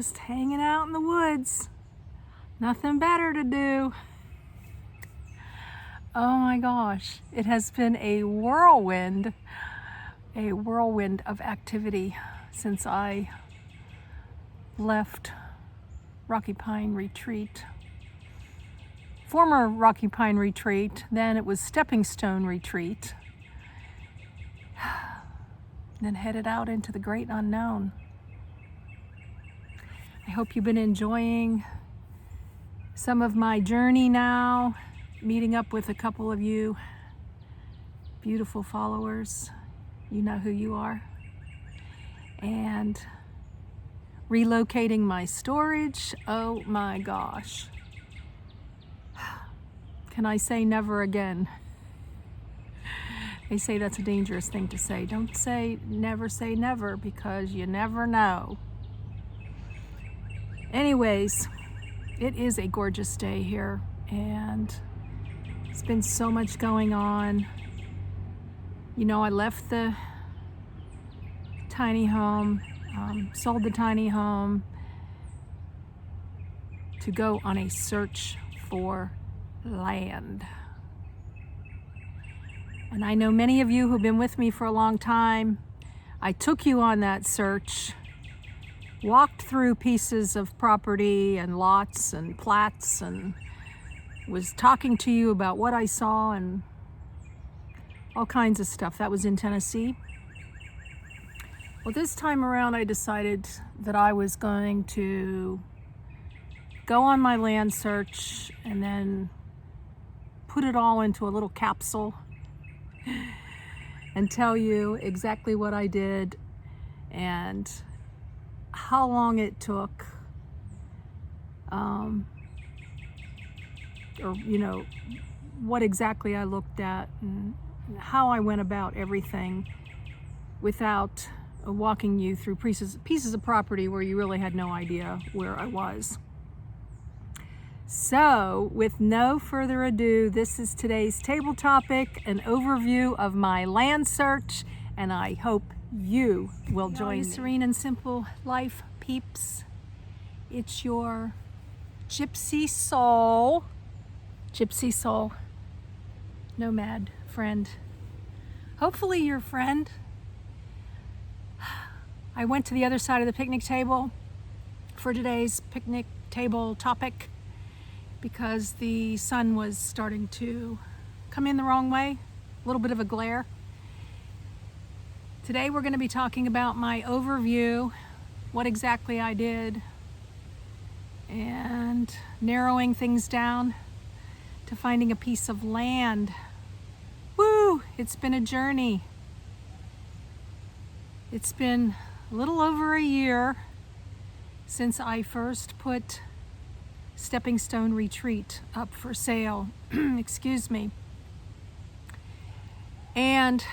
Just hanging out in the woods. Nothing better to do. Oh my gosh, it has been a whirlwind of activity since I left Rocky Pine Retreat. Former Rocky Pine Retreat, then it was Stepping Stone Retreat, then headed out into the great unknown. I hope you've been enjoying some of my journey now, meeting up with a couple of you beautiful followers. You know who you are. And relocating my storage. Oh my gosh. Can I say never again? They say that's a dangerous thing to say. Don't say never because you never know. Anyways, it is a gorgeous day here and it's been so much going on. You know, I left the tiny home, sold the tiny home to go on a search for land. And I know many of you who've been with me for a long time, I took you on that search, walked through pieces of property and lots and plats and was talking to you about what I saw and all kinds of stuff. That was in Tennessee. Well, this time around I decided that I was going to go on my land search and then put it all into a little capsule and tell you exactly what I did and how long it took, or you know, what exactly I looked at and how I went about everything without walking you through pieces of property where you really had no idea where I was. So, with no further ado, this is today's table topic, an overview of my land search, and I hope you will join me. Serene and Simple Life peeps. It's your gypsy soul, nomad friend. Hopefully your friend. I went to the other side of the picnic table for today's picnic table topic because the sun was starting to come in the wrong way, a little bit of a glare. Today we're going to be talking about my overview, what exactly I did, and narrowing things down to finding a piece of land. Woo! It's been a journey. It's been a little over a year since I first put Stepping Stone Retreat up for sale. Excuse me. And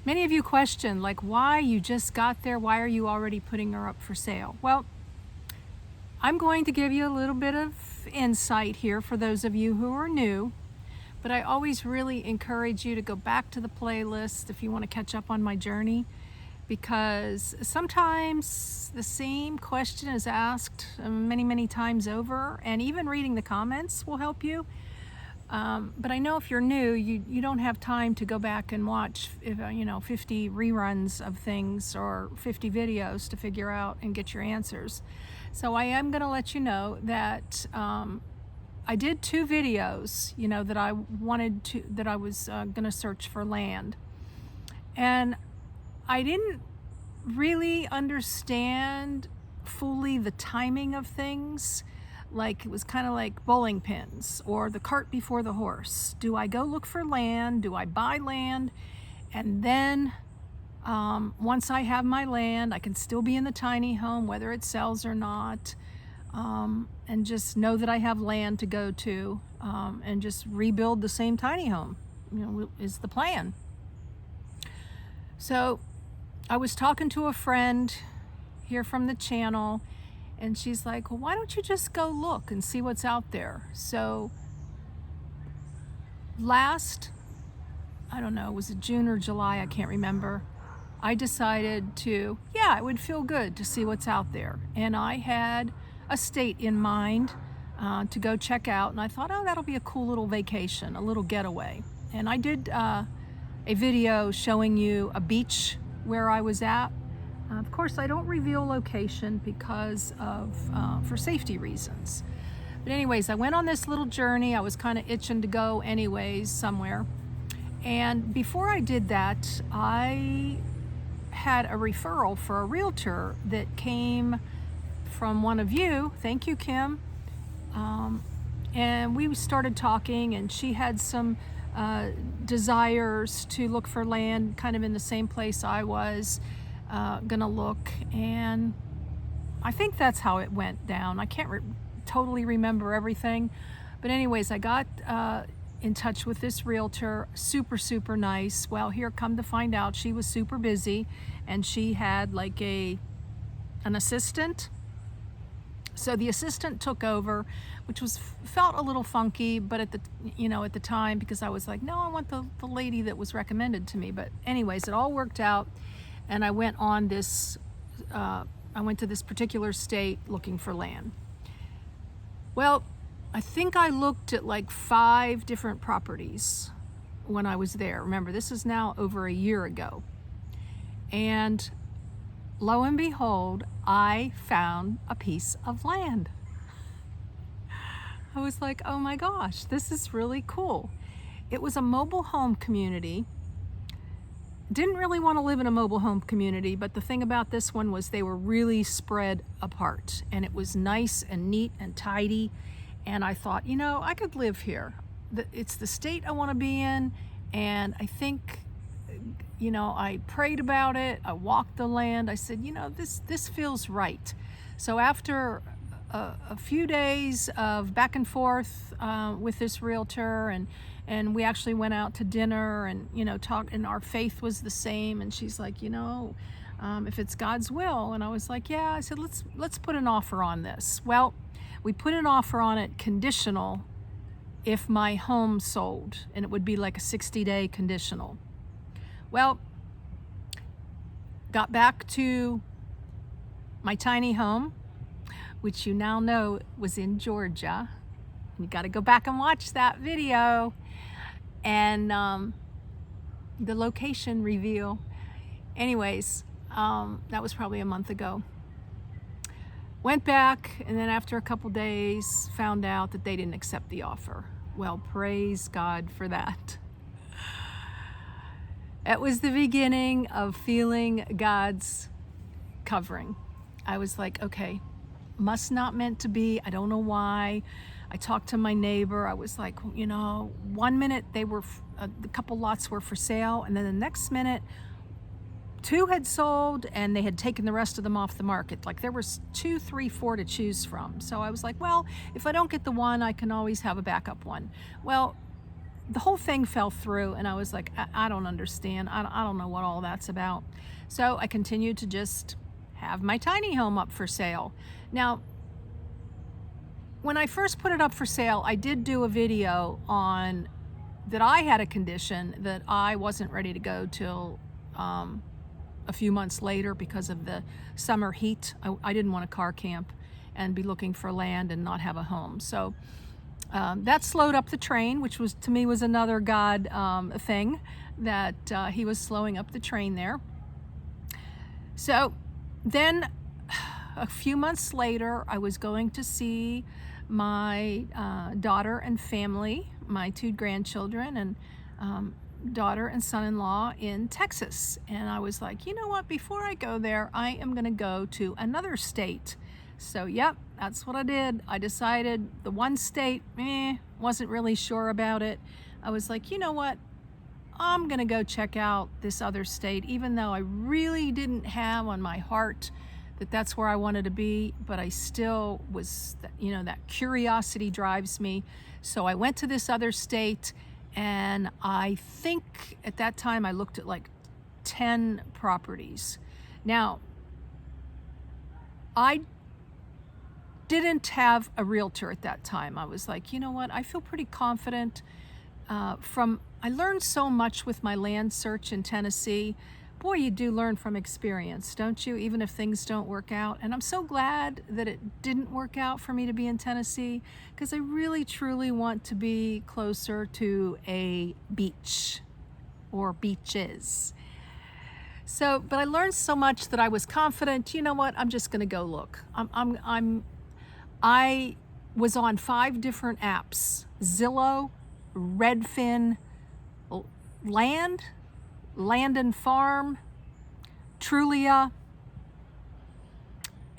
many of you question, like, why you just got there? Why are you already putting her up for sale? Well, I'm going to give you a little bit of insight here for those of you who are new, but I always really encourage you to go back to the playlist if you want to catch up on my journey, because sometimes the same question is asked many times over, and even reading the comments will help you. But I know if you're new, you don't have time to go back and watch 50 reruns of things or 50 videos to figure out and get your answers. So I am going to let you know that I did 2 videos, that I was going to search for land. And I didn't really understand fully the timing of things. Like, it was kind of like bowling pins or the cart before the horse. Do I go look for land? Do I buy land? And then once I have my land, I can still be in the tiny home, whether it sells or not, and just know that I have land to go to, and just rebuild the same tiny home, is the plan. So I was talking to a friend here from the channel, and she's like, well, why don't you just go look and see what's out there? So last, I don't know, was it June or July? I can't remember. I decided to, yeah, it would feel good to see what's out there. And I had a state in mind to go check out, and I thought, oh, that'll be a cool little vacation, a little getaway. And I did a video showing you a beach where I was at. Of course, I don't reveal location because of for safety reasons. But anyways, I went on this little journey. I was kind of itching to go anyways somewhere. And before I did that, I had a referral for a realtor that came from one of you. Thank you, Kim. And we started talking, and she had some desires to look for land kind of in the same place I was gonna look. And I think that's how it went down. I can't totally remember everything. But anyways, I got in touch with this realtor, super nice. Well, here, come to find out, she was super busy, and she had like an assistant. So the assistant took over, which felt a little funky, but at the time, because I was like, no, I want the lady that was recommended to me. But anyways, it all worked out, and I went on this. I went to this particular state looking for land. Well, I think I looked at like 5 different properties when I was there. Remember, this is now over a year ago. And lo and behold, I found a piece of land. I was like, oh my gosh, this is really cool. It was a mobile home community. Didn't really want to live in a mobile home community, but the thing about this one was they were really spread apart, and it was nice and neat and tidy. And I thought, I could live here. It's the state I want to be in, and I think, I prayed about it. I walked the land. I said, this feels right. So after a few days of back and forth with this realtor, and we actually went out to dinner and talked, and our faith was the same. And she's like, if it's God's will, and I was like, yeah. I said, let's put an offer on this. Well, we put an offer on it conditional if my home sold, and it would be like a 60-day conditional. Well, got back to my tiny home, which you now know was in Georgia. You got to go back and watch that video. And the location reveal. Anyways, that was probably a month ago. Went back, and then after a couple days, found out that they didn't accept the offer. Well, praise God for that. It was the beginning of feeling God's covering. I was like, okay, must not meant to be. I don't know why. I talked to my neighbor. I was like, 1 minute they were, a couple lots were for sale, and then the next minute, 2 had sold, and they had taken the rest of them off the market. Like there was 2, 3, 4 to choose from. So I was like, well, if I don't get the one, I can always have a backup one. Well, the whole thing fell through, and I was like, I don't understand. I don't know what all that's about. So I continued to just have my tiny home up for sale. Now, when I first put it up for sale, I did do a video on that I had a condition that I wasn't ready to go till a few months later because of the summer heat. I didn't want to car camp and be looking for land and not have a home. So that slowed up the train, which was, to me, was another God thing, that he was slowing up the train there. So then a few months later, I was going to see my daughter and family, my 2 grandchildren, and daughter and son-in-law in Texas. And I was like, you know what, before I go there, I am going to go to another state. So yep, that's what I did. I decided the one state, wasn't really sure about it. I was like, you know what, I'm going to go check out this other state, even though I really didn't have on my heart that that's where I wanted to be, but I still was, that curiosity drives me. So I went to this other state, and I think at that time I looked at like 10 properties. Now, I didn't have a realtor at that time. I was like, you know what, I feel pretty confident I learned so much with my land search in Tennessee, boy, you do learn from experience, don't you? Even if things don't work out. And I'm so glad that it didn't work out for me to be in Tennessee, because I really, truly want to be closer to a beach or beaches. So, but I learned so much that I was confident, you know what, I'm just going to go look. I was on 5 different apps: Zillow, Redfin, Land and Farm, Trulia,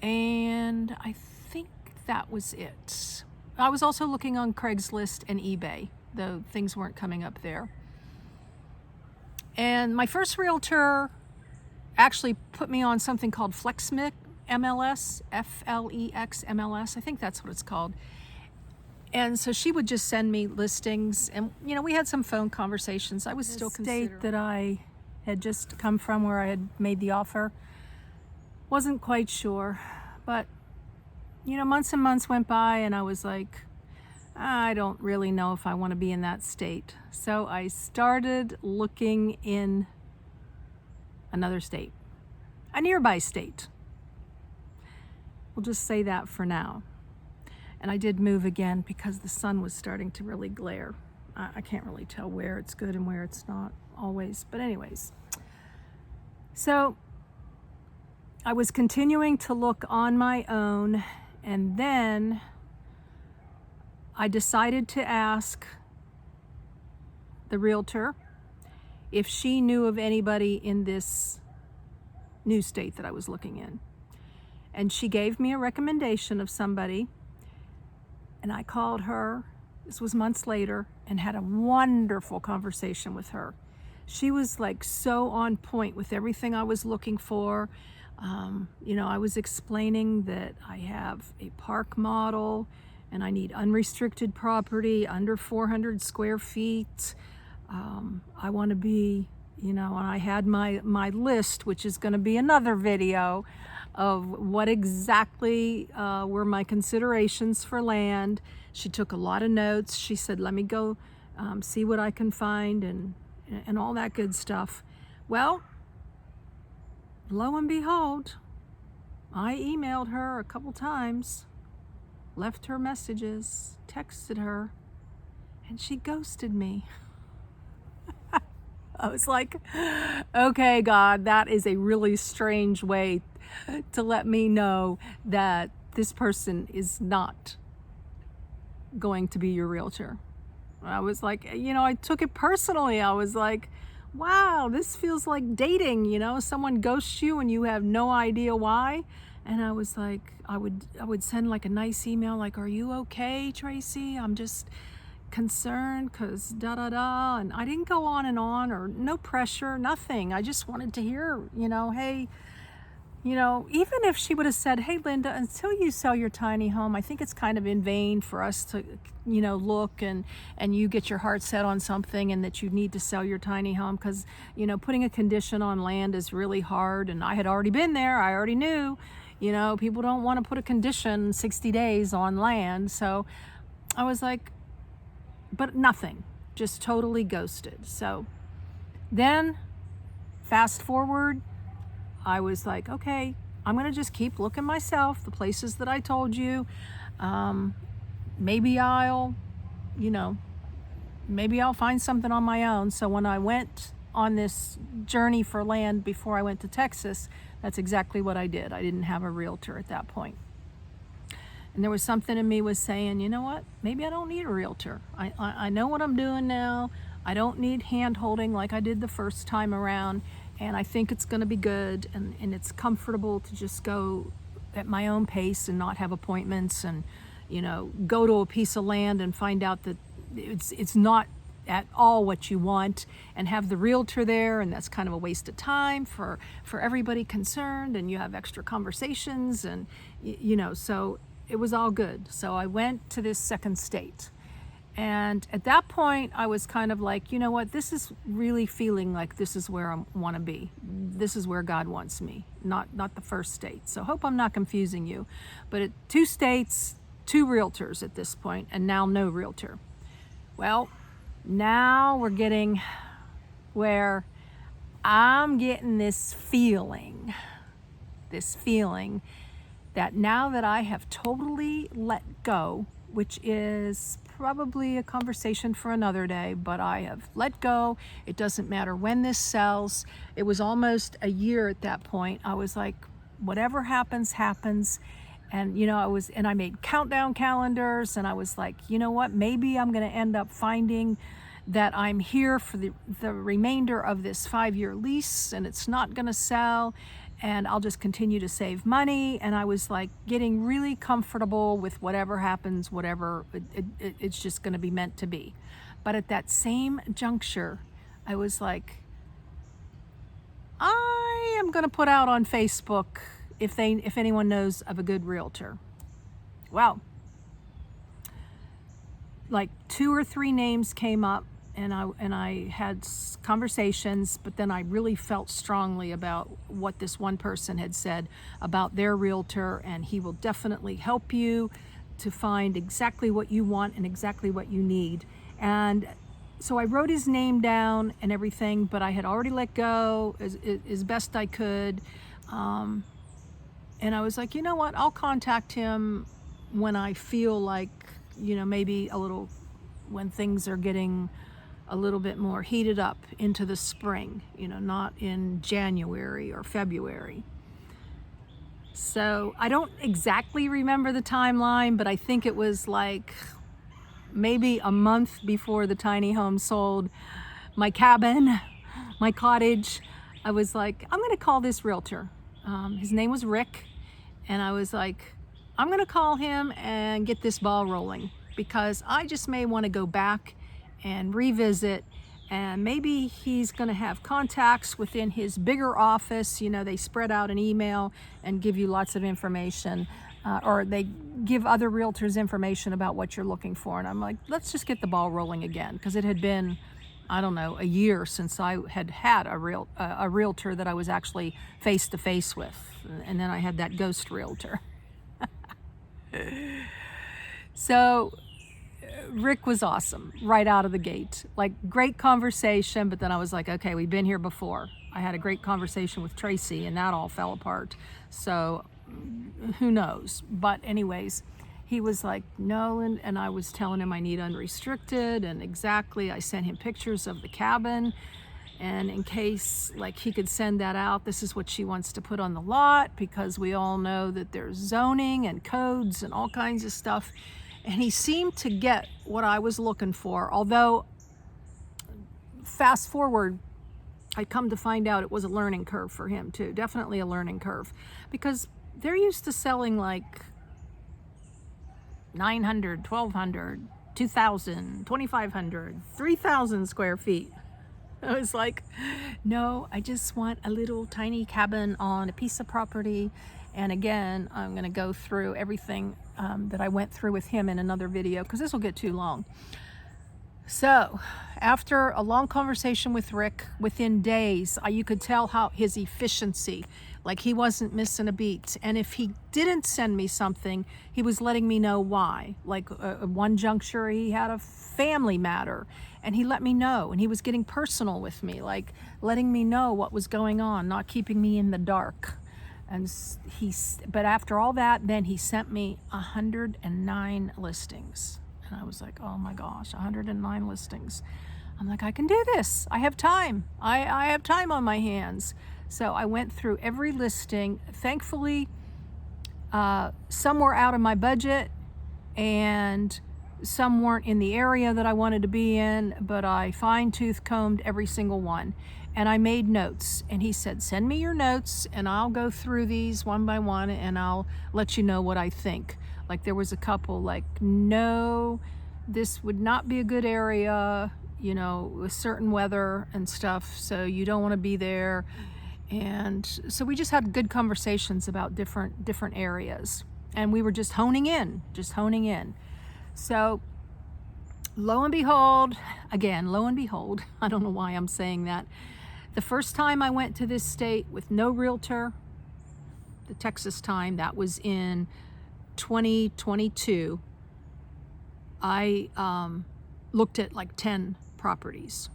and I think that was it. I was also looking on Craigslist and eBay, though things weren't coming up there. And my first realtor actually put me on something called FlexMix MLS, FLEX MLS. I think that's what it's called. And so she would just send me listings, and you know, we had some phone conversations. I was still considering. The state that I had just come from, where I had made the offer, wasn't quite sure. But you know, months and months went by, and I was like, I don't really know if I want to be in that state. So I started looking in another state, a nearby state. We'll just say that for now. And I did move again because the sun was starting to really glare. I can't really tell where it's good and where it's not always. But anyways, so I was continuing to look on my own, and then I decided to ask the realtor if she knew of anybody in this new state that I was looking in. And she gave me a recommendation of somebody. And I called her, this was months later, and had a wonderful conversation with her. She was like so on point with everything I was looking for. You know, I was explaining that I have a park model and I need unrestricted property under 400 square feet. I want to be, you know, and I had my list, which is going to be another video, of what exactly were my considerations for land. She took a lot of notes. She said, let me go see what I can find and all that good stuff. Well, lo and behold, I emailed her a couple times, left her messages, texted her, and she ghosted me. I was like, okay, God, that is a really strange way to let me know that this person is not going to be your realtor. I was like, you know, I took it personally. I was like, wow, this feels like dating, you know, someone ghosts you and you have no idea why. And I was like, I would send like a nice email like, are you okay, Tracy? I'm just concerned because da-da-da. And I didn't go on, or no pressure, nothing. I just wanted to hear, you know, hey, you know, even if she would have said, hey, Linda, until you sell your tiny home, I think it's kind of in vain for us to, you know, look and you get your heart set on something and that you need to sell your tiny home because, you know, putting a condition on land is really hard. And I had already been there. I already knew, you know, people don't want to put a condition 60 days on land. So I was like, but nothing, just totally ghosted. So then fast forward, I was like, okay, I'm going to just keep looking myself, the places that I told you. Maybe I'll, you know, maybe I'll find something on my own. So when I went on this journey for land before I went to Texas, that's exactly what I did. I didn't have a realtor at that point. And there was something in me was saying, you know what, maybe I don't need a realtor. I know what I'm doing now. I don't need hand holding like I did the first time around. And I think it's going to be good, and it's comfortable to just go at my own pace and not have appointments and, you know, go to a piece of land and find out that it's not at all what you want and have the realtor there, and that's kind of a waste of time for everybody concerned, and you have extra conversations and, you know, so it was all good. So I went to this second state. And at that point, I was kind of like, you know what, this is really feeling like this is where I want to be. This is where God wants me, not the first state. So hope I'm not confusing you. But at 2 states, 2 realtors at this point, and now no realtor. Well, now we're getting where I'm getting this feeling that now that I have totally let go, which is probably a conversation for another day, but I have let go. It doesn't matter when this sells. It was almost a year at that point. I was like, whatever happens, happens. And I made countdown calendars, and I was like, you know what, maybe I'm going to end up finding that I'm here for the remainder of this 5-year lease, and it's not going to sell, and I'll just continue to save money. And I was like getting really comfortable with whatever happens, whatever, it's just going to be meant to be. But at that same juncture, I was like, I am going to put out on Facebook if anyone knows of a good realtor. Well, like 2 or 3 names came up, and I had conversations, but then I really felt strongly about what this one person had said about their realtor, and he will definitely help you to find exactly what you want and exactly what you need. And so I wrote his name down and everything, but I had already let go as best I could. And I was like, you know what, I'll contact him when I feel like, maybe when things are getting a little bit more heated up into the spring, not in January or February. So I don't exactly remember the timeline, but I think it was like maybe a month before the tiny home sold, my cabin, my cottage. I was like, I'm going to call this realtor. His name was Rick. And I was like, I'm going to call him and get this ball rolling, because I just may want to go back and revisit, and maybe he's going to have contacts within his bigger office. They spread out an email and give you lots of information, or they give other realtors information about what you're looking for. And I'm like, let's just get the ball rolling again, because it had been, I don't know, a year since I had a realtor that I was actually face to face with. And then I had that ghost realtor. So Rick was awesome right out of the gate. Like, great conversation, but then I was like, okay, we've been here before. I had a great conversation with Tracy, and that all fell apart. So who knows? But anyways, he was like, no, and I was telling him I need unrestricted, and exactly, I sent him pictures of the cabin, and in case like he could send that out, this is what she wants to put on the lot, because we all know that there's zoning and codes and all kinds of stuff. And he seemed to get what I was looking for, although fast forward, I come to find out it was a learning curve for him too, definitely a learning curve, because they're used to selling like 900, 1,200, 2,000, 2,500, 3,000 square feet. I was like, no, I just want a little tiny cabin on a piece of property. And again, I'm going to go through everything that I went through with him in another video, because this will get too long. So after a long conversation with Rick, within days, you could tell how his efficiency, like he wasn't missing a beat. And if he didn't send me something, he was letting me know why. Like one juncture, he had a family matter, and he let me know, and he was getting personal with me, like letting me know what was going on, not keeping me in the dark. And but after all that, then he sent me 109 listings. And I was like, oh my gosh, 109 listings. I'm like, I can do this. I have time. I have time on my hands. So I went through every listing. Thankfully, some were out of my budget, and some weren't in the area that I wanted to be in, but I fine-tooth combed every single one. And I made notes, and he said, send me your notes and I'll go through these one by one, and I'll let you know what I think. Like, there was a couple like, no, this would not be a good area, with certain weather and stuff, so you don't want to be there. And so we just had good conversations about different areas, and we were just honing in. So lo and behold, I don't know why I'm saying that. The first time I went to this state with no realtor, the Texas time, that was in 2022, I looked at like 10 properties.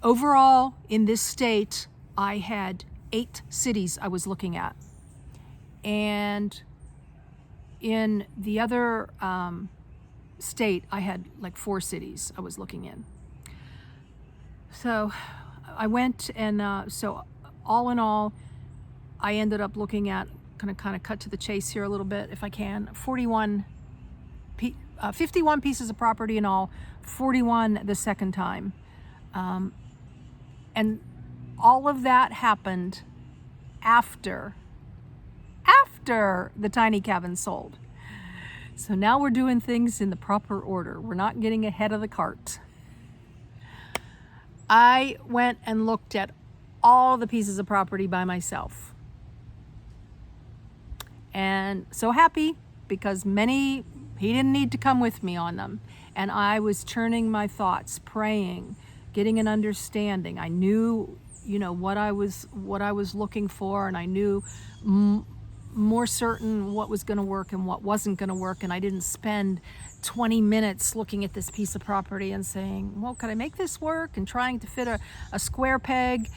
Overall, in this state, I had 8 cities I was looking at. And in the other state, I had like 4 cities I was looking in. So I went and so all in all, I ended up looking at, gonna kind of cut to the chase here a little bit if I can, 51 51 pieces of property in all, 41 the second time. And all of that happened after the tiny cabin sold. So now we're doing things in the proper order. We're not getting ahead of the cart. I went and looked at all the pieces of property by myself. And so happy, because he didn't need to come with me on them. And I was turning my thoughts, praying, getting an understanding. I knew, what I was looking for, and I knew more certain what was going to work and what wasn't going to work. And I didn't spend 20 minutes looking at this piece of property and saying, well, could I make this work? And trying to fit a square peg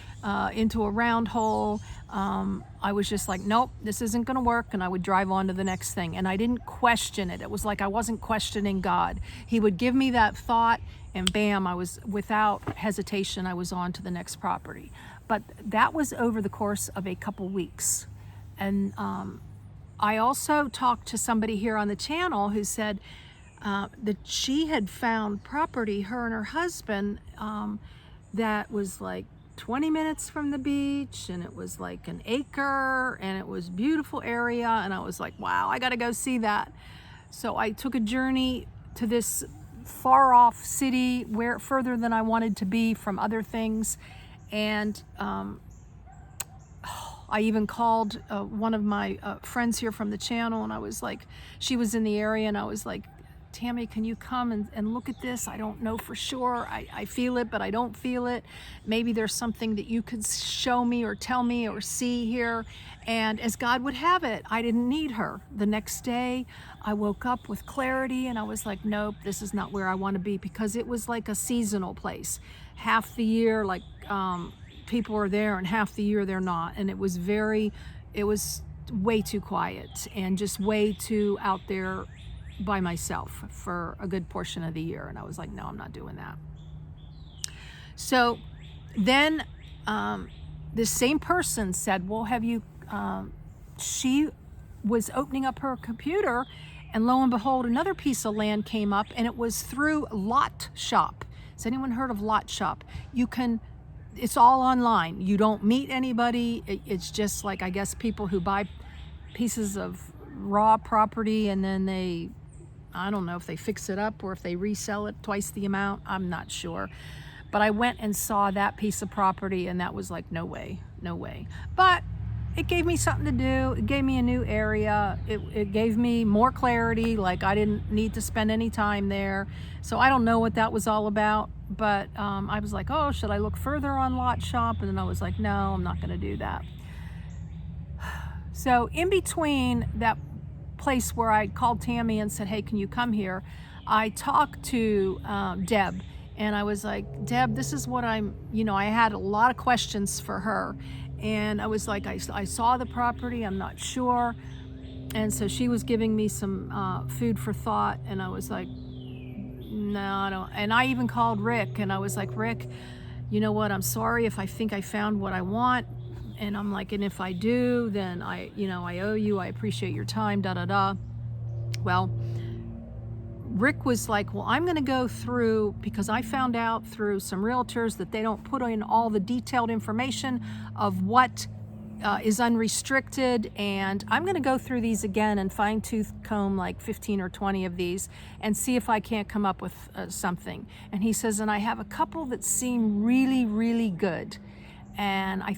into a round hole. I was just like, nope, this isn't going to work. And I would drive on to the next thing. And I didn't question it. It was like I wasn't questioning God. He would give me that thought, and bam, I was, without hesitation, I was on to the next property. But that was over the course of a couple weeks. And I also talked to somebody here on the channel who said that she had found property, her and her husband, that was like 20 minutes from the beach, and it was like an acre, and it was a beautiful area. And I was like, wow, I got to go see that. So I took a journey to this far off city, where further than I wanted to be from other things. And I even called one of my friends here from the channel, and I was like, she was in the area, and I was like, Tammy, can you come and look at this? I don't know for sure. I feel it, but I don't feel it. Maybe there's something that you could show me or tell me or see here. And as God would have it, I didn't need her. The next day, I woke up with clarity, and I was like, nope, this is not where I want to be, because it was like a seasonal place. Half the year, like people are there, and half the year they're not. And it was way too quiet and just way too out there by myself for a good portion of the year. And I was like, no, I'm not doing that. So then this same person said, well, have you, she was opening up her computer, and lo and behold, another piece of land came up, and it was through Lot Shop. Has anyone heard of Lot Shop? It's all online. You don't meet anybody. It's just like, I guess, people who buy pieces of raw property, and then I don't know if they fix it up or if they resell it twice the amount. I'm not sure. But I went and saw that piece of property, and that was like, no way, no way. But it gave me something to do. It gave me a new area. It gave me more clarity. Like, I didn't need to spend any time there. So I don't know what that was all about. But I was like, oh, should I look further on Lot Shop? And then I was like, no, I'm not going to do that. So in between that place where I called Tammy and said, hey, can you come here? I talked to Deb, and I was like, Deb, this is what I had a lot of questions for her. And I was like, I saw the property, I'm not sure. And so she was giving me some food for thought, and I was like, no, I don't. And I even called Rick, and I was like, Rick, you know what? I'm sorry if I think I found what I want. And I'm like, and if I do, then I owe you. I appreciate your time, da, da, da. Well, Rick was like, well, I'm going to go through, because I found out through some realtors that they don't put in all the detailed information of what is unrestricted, and I'm going to go through these again and fine tooth comb like 15 or 20 of these and see if I can't come up with something. And he says, and I have a couple that seem really, really good, and I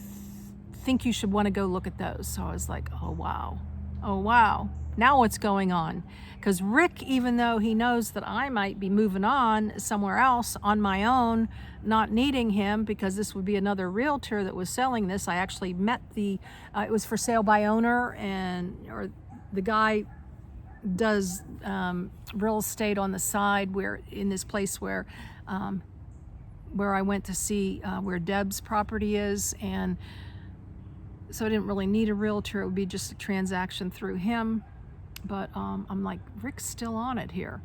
think you should want to go look at those. So I was like, oh wow, now what's going on? Because Rick, even though he knows that I might be moving on somewhere else on my own, not needing him, because this would be another realtor that was selling this. I actually met it was for sale by owner, or the guy does real estate on the side, where in this place where where I went to see where Deb's property is, and so I didn't really need a realtor. It would be just a transaction through him. But I'm like, Rick's still on it here.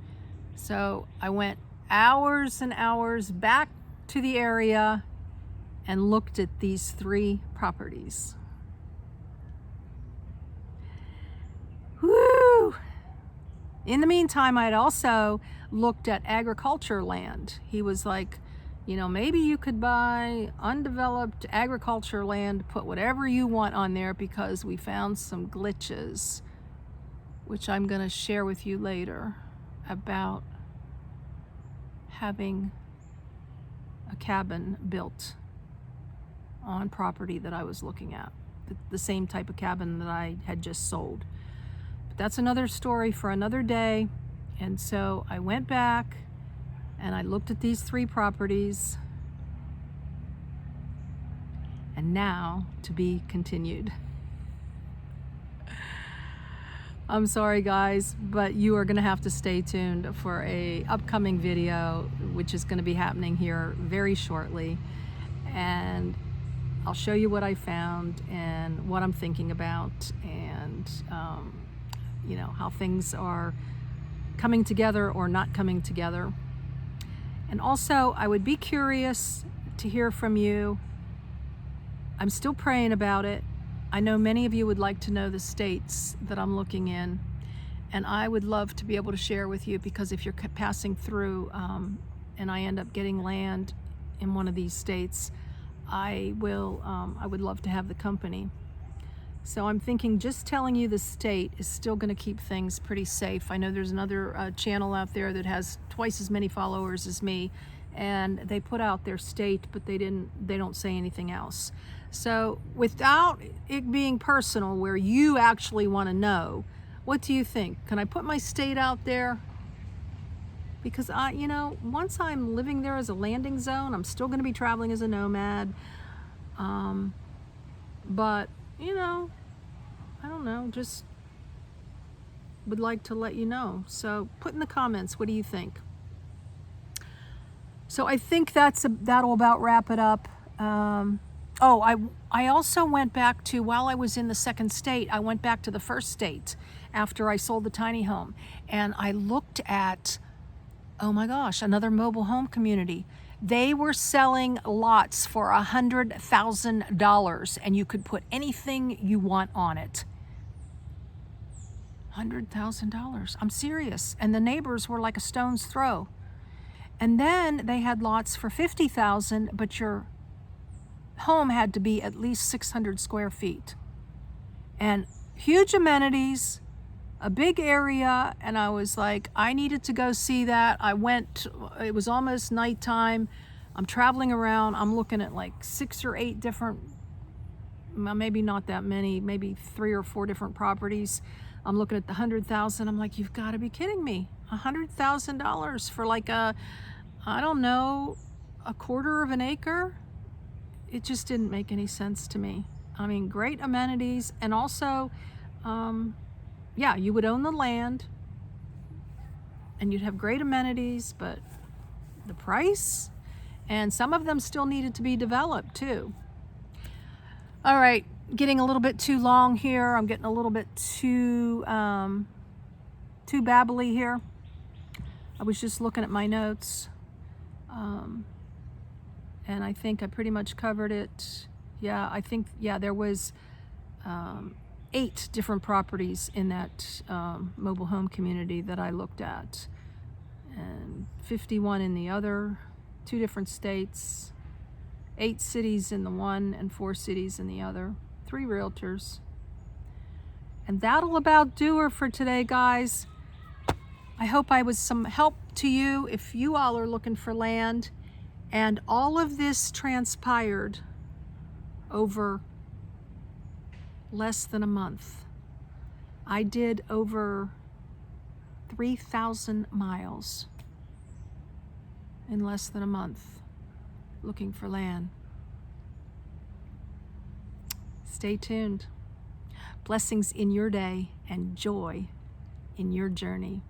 So I went hours and hours back to the area and looked at these 3 properties. Woo! In the meantime, I'd also looked at agriculture land. He was like, you know, maybe you could buy undeveloped agriculture land, put whatever you want on there, because we found some glitches, which I'm going to share with you later, about having a cabin built on property that I was looking at, the same type of cabin that I had just sold. But that's another story for another day. And so I went back and I looked at these 3 properties, and now to be continued. I'm sorry guys, but you are going to have to stay tuned for a upcoming video, which is going to be happening here very shortly. And I'll show you what I found and what I'm thinking about, and you know, how things are coming together or not coming together. And also, I would be curious to hear from you. I'm still praying about it. I know many of you would like to know the states that I'm looking in, and I would love to be able to share with you, because if you're passing through and I end up getting land in one of these states, I would love to have the company. So I'm thinking just telling you the state is still going to keep things pretty safe. I know there's another channel out there that has twice as many followers as me, and they put out their state, but they don't say anything else. So without it being personal, where you actually want to know, what do you think? Can I put my state out there? Because you know, once I'm living there as a landing zone, I'm still going to be traveling as a nomad. But you know, I don't know, just would like to let you know. So put in the comments, what do you think? So I think that'll about wrap it up. Oh, I also went back to, while I was in the second state, I went back to the first state after I sold the tiny home, and I looked at, oh my gosh, another mobile home community. They were selling lots for $100,000, and you could put anything you want on it. $100,000. I'm serious. And the neighbors were like a stone's throw. And then they had lots for $50,000, but your home had to be at least 600 square feet. And huge amenities, a big area, and I was like, I needed to go see that. I went, it was almost nighttime. I'm traveling around. I'm looking at like 6 or 8 different, maybe not that many, maybe 3 or 4 different properties. I'm looking at the 100,000. I'm like, you've got to be kidding me. $100,000 for like I don't know, a quarter of an acre? It just didn't make any sense to me. I mean, great amenities, and also, yeah, you would own the land and you'd have great amenities, but the price, and some of them still needed to be developed too. All right, getting a little bit too long here. I'm getting a little bit too babbly here. I was just looking at my notes, and I think I pretty much covered it. Yeah, I think, yeah, there was 8 different properties in that mobile home community that I looked at, and 51 in the other, 2 different states, 8 cities in the one and 4 cities in the other, 3 realtors. And that'll about do her for today, guys. I hope I was some help to you if you all are looking for land. And all of this transpired over less than a month. I did over 3,000 miles in less than a month looking for land. Stay tuned. Blessings in your day and joy in your journey.